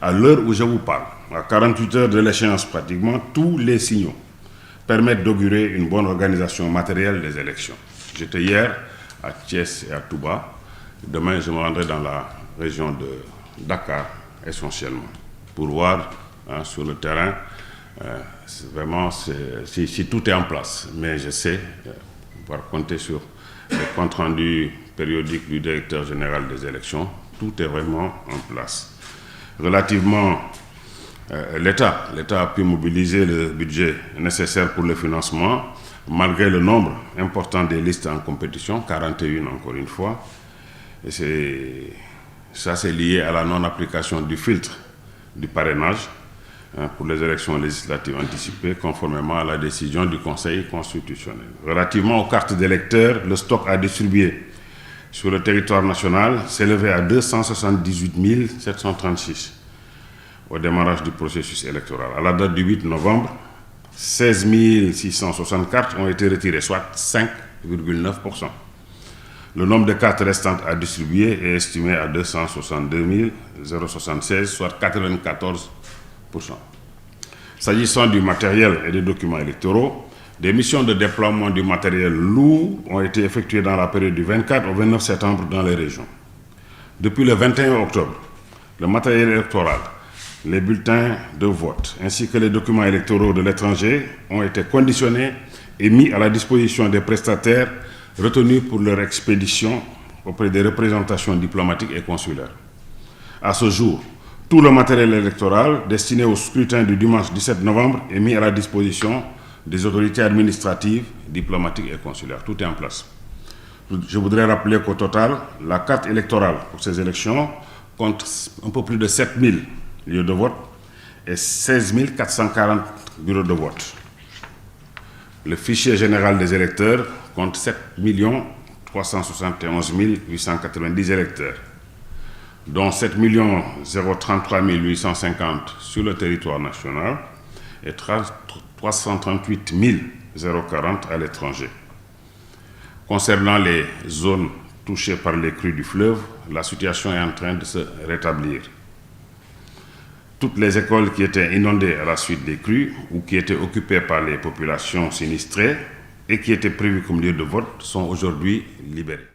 À l'heure où je vous parle, à 48 heures de l'échéance pratiquement, tous les signaux permettent d'augurer une bonne organisation matérielle des élections. J'étais hier à Thiès et à Touba. Demain, je me rendrai dans la région de Dakar, essentiellement, pour voir sur le terrain vraiment si tout est en place. Mais je sais pouvoir compter sur les comptes rendus périodiques du directeur général des élections. Tout est vraiment en place. Relativement l'État a pu mobiliser le budget nécessaire pour le financement, malgré le nombre important des listes en compétition, 41 encore une fois. Et ça, c'est lié à la non-application du filtre du parrainage pour les élections législatives anticipées, conformément à la décision du Conseil constitutionnel. Relativement aux cartes d'électeurs, le stock à distribuer sur le territoire national s'élevait à 278 736 au démarrage du processus électoral. À la date du 8 novembre, 16 664 ont été retirés, soit 5,9%. Le nombre de cartes restantes à distribuer est estimé à 262 076, soit 94%. S'agissant du matériel et des documents électoraux, des missions de déploiement du matériel lourd ont été effectuées dans la période du 24 au 29 septembre dans les régions. Depuis le 21 octobre, le matériel électoral, les bulletins de vote ainsi que les documents électoraux de l'étranger ont été conditionnés et mis à la disposition des prestataires retenus pour leur expédition auprès des représentations diplomatiques et consulaires. À ce jour, tout le matériel électoral destiné au scrutin du dimanche 17 novembre est mis à la disposition des autorités administratives, diplomatiques et consulaires. Tout est en place. Je voudrais rappeler qu'au total, la carte électorale pour ces élections compte un peu plus de 7000 lieux de vote et 16 440 bureaux de vote. Le fichier général des électeurs compte 7 371 890 électeurs, dont 7 033 850 sur le territoire national et 338 040 à l'étranger. Concernant les zones touchées par les crues du fleuve, la situation est en train de se rétablir. Toutes les écoles qui étaient inondées à la suite des crues ou qui étaient occupées par les populations sinistrées et qui étaient prévues comme lieu de vote sont aujourd'hui libérées.